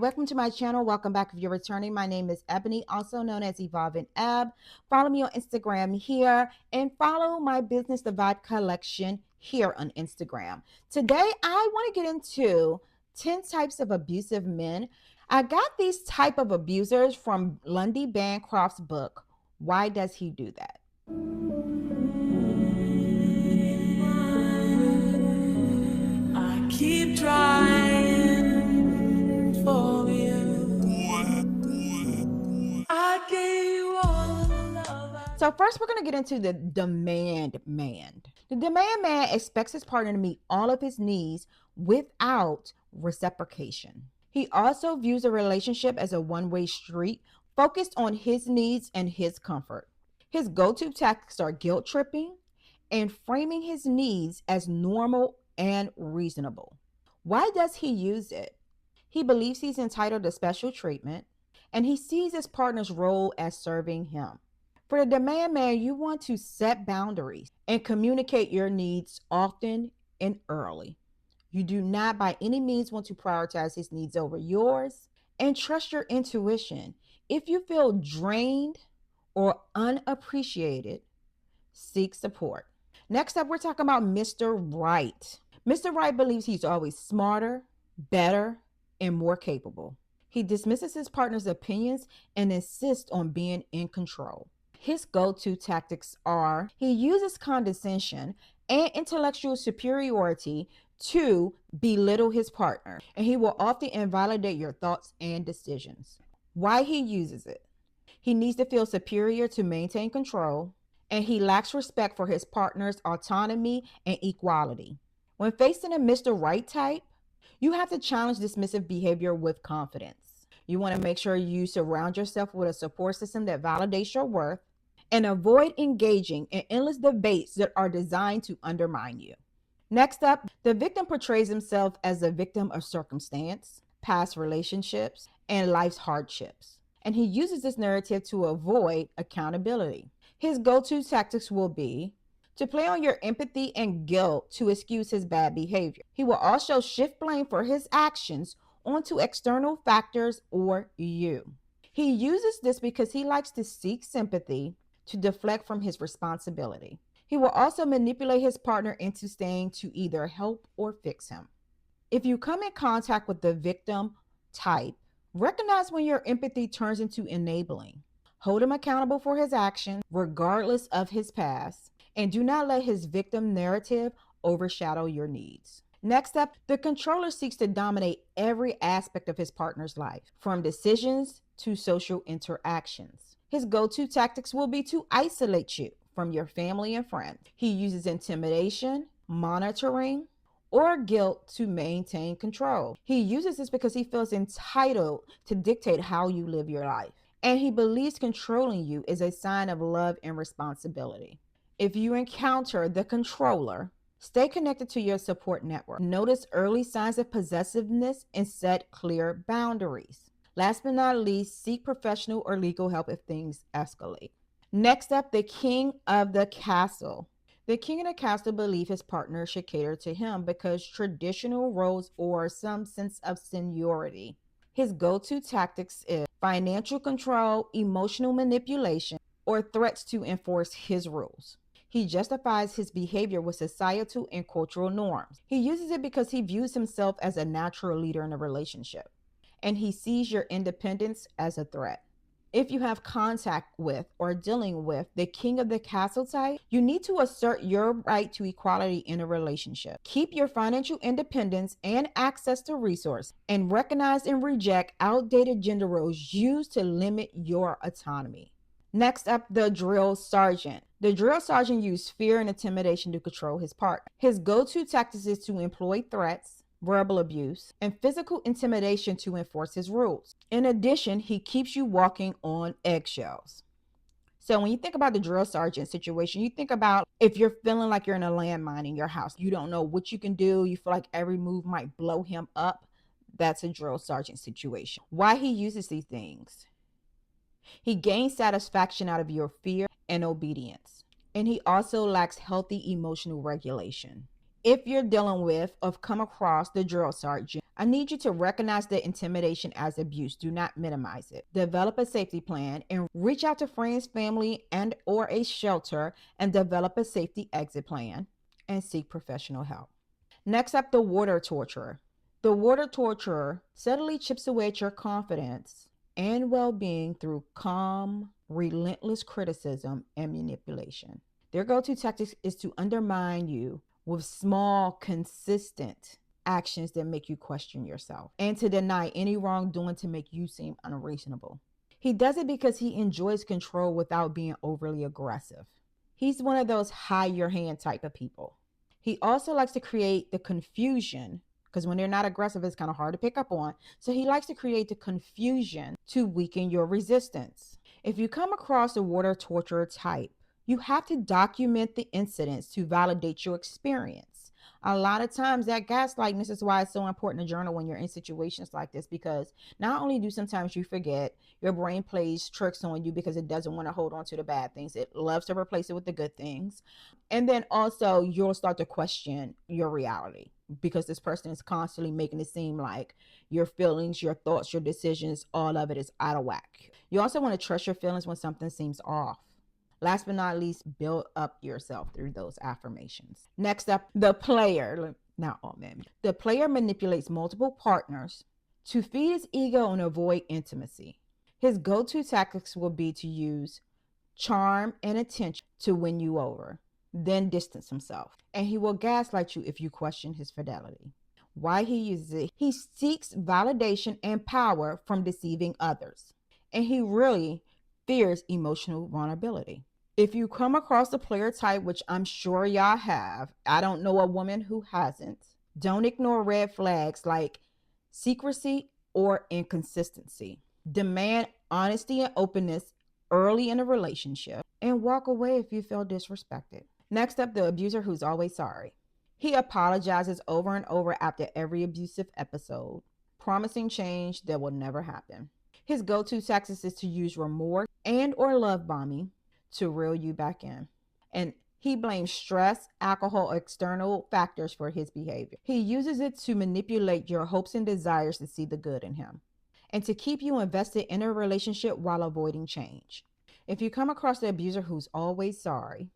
Welcome to my channel. Welcome back if you're returning. My name is Ebony, also known as Evolving Eb. Follow me on Instagram here and follow my business, The Vibe Collection, here on Instagram. Today, I want to get into 10 types of abusive men. I got these type of abusers from Lundy Bancroft's book, Why Does He Do That? I keep trying for you. I gave you all the love. So first, we're going to get into the demand man. The demand man expects his partner to meet all of his needs without reciprocation. He also views a relationship as a one-way street, focused on his needs and his comfort. His go-to tactics are guilt tripping and framing his needs as normal and reasonable. Why does he use it? He believes he's entitled to special treatment, and he sees his partner's role as serving him. For the demand man, you want to set boundaries and communicate your needs often and early. You do not by any means want to prioritize his needs over yours, and trust your intuition. If you feel drained or unappreciated, seek support. Next up, we're talking about Mr. Right. Mr. Right believes he's always smarter, better, and more capable. He dismisses his partner's opinions and insists on being in control. His go-to tactics are he uses condescension and intellectual superiority to belittle his partner, and he will often invalidate your thoughts and decisions. Why he uses it? He needs to feel superior to maintain control, and he lacks respect for his partner's autonomy and equality. When facing a Mr. Right type, you have to challenge dismissive behavior with confidence. You want to make sure you surround yourself with a support system that validates your worth and avoid engaging in endless debates that are designed to undermine you. Next up, the victim portrays himself as a victim of circumstance, past relationships, and life's hardships. And he uses this narrative to avoid accountability. His go-to tactics will be to play on your empathy and guilt to excuse his bad behavior. He will also shift blame for his actions onto external factors or you. He uses this because he likes to seek sympathy to deflect from his responsibility. He will also manipulate his partner into staying to either help or fix him. If you come in contact with the victim type, recognize when your empathy turns into enabling. Hold him accountable for his actions, regardless of his past, and do not let his victim narrative overshadow your needs. Next up, the controller seeks to dominate every aspect of his partner's life, from decisions to social interactions. His go-to tactics will be to isolate you from your family and friends. He uses intimidation, monitoring, or guilt to maintain control. He uses this because he feels entitled to dictate how you live your life, and he believes controlling you is a sign of love and responsibility. If you encounter the controller, stay connected to your support network. Notice early signs of possessiveness and set clear boundaries. Last but not least, seek professional or legal help if things escalate. Next up, the king of the castle. The king of the castle believes his partner should cater to him because traditional roles or some sense of seniority. His go-to tactics is financial control, emotional manipulation, or threats to enforce his rules. He justifies his behavior with societal and cultural norms. He uses it because he views himself as a natural leader in a relationship, and he sees your independence as a threat. If you have contact with or dealing with the king of the castle type, you need to assert your right to equality in a relationship. Keep your financial independence and access to resources, and recognize and reject outdated gender roles used to limit your autonomy. Next up, the drill sergeant. The drill sergeant used fear and intimidation to control his partner. His go-to tactics is to employ threats, verbal abuse, and physical intimidation to enforce his rules. In addition, he keeps you walking on eggshells. So when you think about the drill sergeant situation, you think about if you're feeling like you're in a landmine in your house, you don't know what you can do, you feel like every move might blow him up. That's a drill sergeant situation. Why he uses these things? He gains satisfaction out of your fear and obedience. And he also lacks healthy emotional regulation. If you're dealing with or come across the drill sergeant, I need you to recognize the intimidation as abuse. Do not minimize it. Develop a safety plan and reach out to friends, family, and or a shelter and develop a safety exit plan and seek professional help. Next up, the water torturer. The water torturer subtly chips away at your confidence and well-being through calm, relentless criticism and manipulation. Their go-to tactic is to undermine you with small, consistent actions that make you question yourself and to deny any wrongdoing to make you seem unreasonable. He does it because he enjoys control without being overly aggressive. He's one of those hide your hand type of people. He also likes to create the confusion because when they're not aggressive, it's kind of hard to pick up on. So he likes to create the confusion to weaken your resistance. If you come across a water torturer type, you have to document the incidents to validate your experience. A lot of times that gaslighting, this is why it's so important to journal when you're in situations like this, because not only do sometimes you forget, your brain plays tricks on you because it doesn't want to hold on to the bad things. It loves to replace it with the good things. And then also you'll start to question your reality because this person is constantly making it seem like your feelings, your thoughts, your decisions, all of it is out of whack. You also want to trust your feelings when something seems off. Last but not least, build up yourself through those affirmations. Next up, the player. Not all men. The player manipulates multiple partners to feed his ego and avoid intimacy. His go-to tactics will be to use charm and attention to win you over, then distance himself. And he will gaslight you if you question his fidelity. Why he uses it? He seeks validation and power from deceiving others. And he really fears emotional vulnerability. If you come across a player type, which I'm sure y'all have, I don't know a woman who hasn't, don't ignore red flags like secrecy or inconsistency. Demand honesty and openness early in a relationship and walk away if you feel disrespected. Next up, the abuser who's always sorry. He apologizes over and over after every abusive episode, promising change that will never happen. His go-to tactics is to use remorse and or love bombing to reel you back in. And he blames stress, alcohol, or external factors for his behavior. He uses it to manipulate your hopes and desires to see the good in him and to keep you invested in a relationship while avoiding change. If you come across the abuser who's always sorry,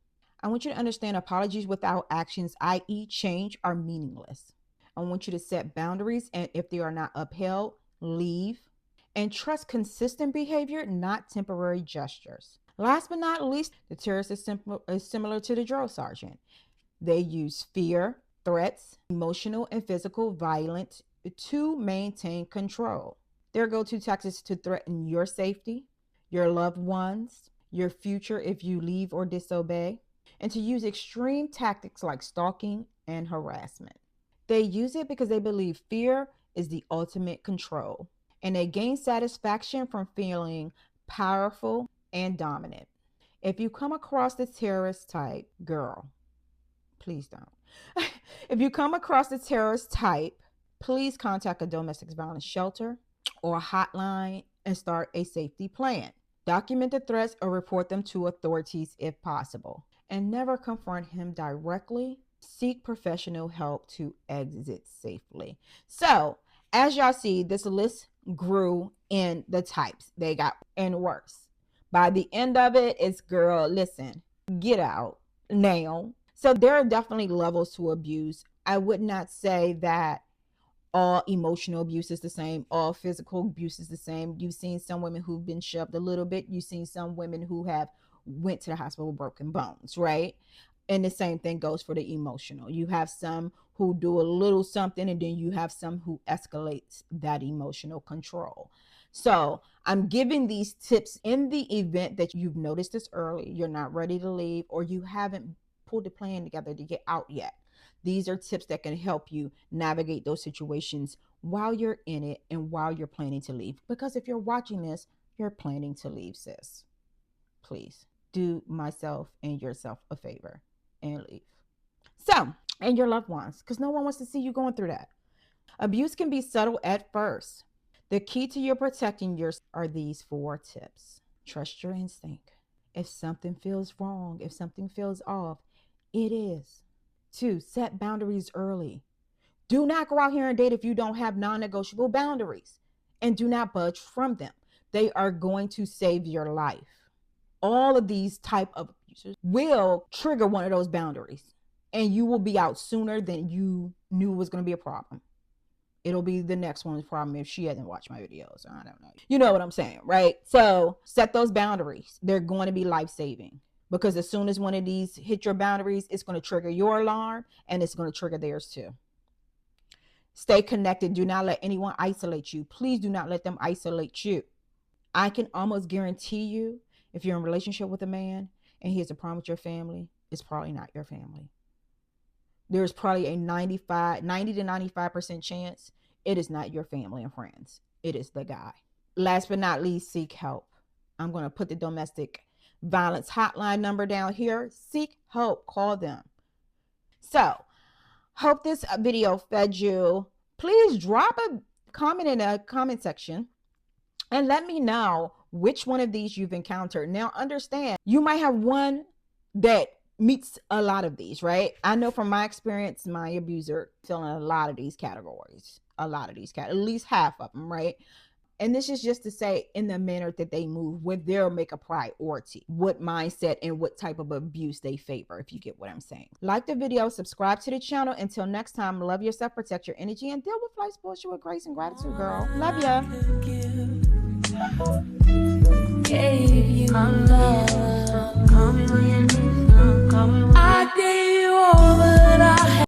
I want you to understand apologies without actions, i.e., change, are meaningless. I want you to set boundaries, and if they are not upheld, leave. And trust consistent behavior, not temporary gestures. Last but not least, the terrorist is similar to the drill sergeant. They use fear, threats, emotional and physical violence to maintain control. Their go-to tactics to threaten your safety, your loved ones, your future if you leave or disobey, and to use extreme tactics like stalking and harassment. They use it because they believe fear is the ultimate control, and they gain satisfaction from feeling powerful and dominant. If you come across the terrorist type, girl, please don't. If you come across the terrorist type, please contact a domestic violence shelter or a hotline and start a safety plan. Document the threats or report them to authorities if possible. And never confront him directly. Seek professional help to exit safely. So, as y'all see, this list grew in the types. They got and worse. By the end of it, it's girl, listen, get out now. So there are definitely levels to abuse. I would not say that all emotional abuse is the same, all physical abuse is the same. You've seen some women who've been shoved a little bit. You've seen some women who have went to the hospital with broken bones, right? And the same thing goes for the emotional. You have some who do a little something, and then you have some who escalates that emotional control. So I'm giving these tips in the event that you've noticed this early, you're not ready to leave, or you haven't pulled a plan together to get out yet. These are tips that can help you navigate those situations while you're in it and while you're planning to leave. Because if you're watching this, you're planning to leave, sis. Please do myself and yourself a favor and leave. So, and your loved ones, because no one wants to see you going through that. Abuse can be subtle at first. The key to your protecting yourself are these 4 tips. Trust your instinct. If something feels wrong, if something feels off, it is. 2, set boundaries early. Do not go out here and date if you don't have non-negotiable boundaries, and do not budge from them. They are going to save your life. All of these type of abusers will trigger one of those boundaries, and you will be out sooner than you knew was going to be a problem. It'll be the next one's problem if she hasn't watched my videos. I don't know. You know what I'm saying, right? So set those boundaries. They're going to be life-saving, because as soon as one of these hit your boundaries, it's going to trigger your alarm, and it's going to trigger theirs too. Stay connected. Do not let anyone isolate you. Please do not let them isolate you. I can almost guarantee you, if you're in a relationship with a man and he has a problem with your family, it's probably not your family. There's probably a 90 to 95% chance it is not your family and friends. It is the guy. Last but not least, seek help. I'm going to put the domestic violence hotline number down here. Seek help. Call them. So, hope this video fed you. Please drop a comment in the comment section and let me know which one of these you've encountered. Now, understand, you might have one that meets a lot of these, right? I know from my experience, my abuser filling a lot of these categories, at least half of them, right? And this is just to say, in the manner that they move, what they'll make a priority, what mindset and what type of abuse they favor, if you get what I'm saying. Like the video, subscribe to the channel. Until next time, love yourself, protect your energy, and deal with life's bullshit with grace and gratitude, girl. Love ya. Gave you love. Call me when you need some. Call me when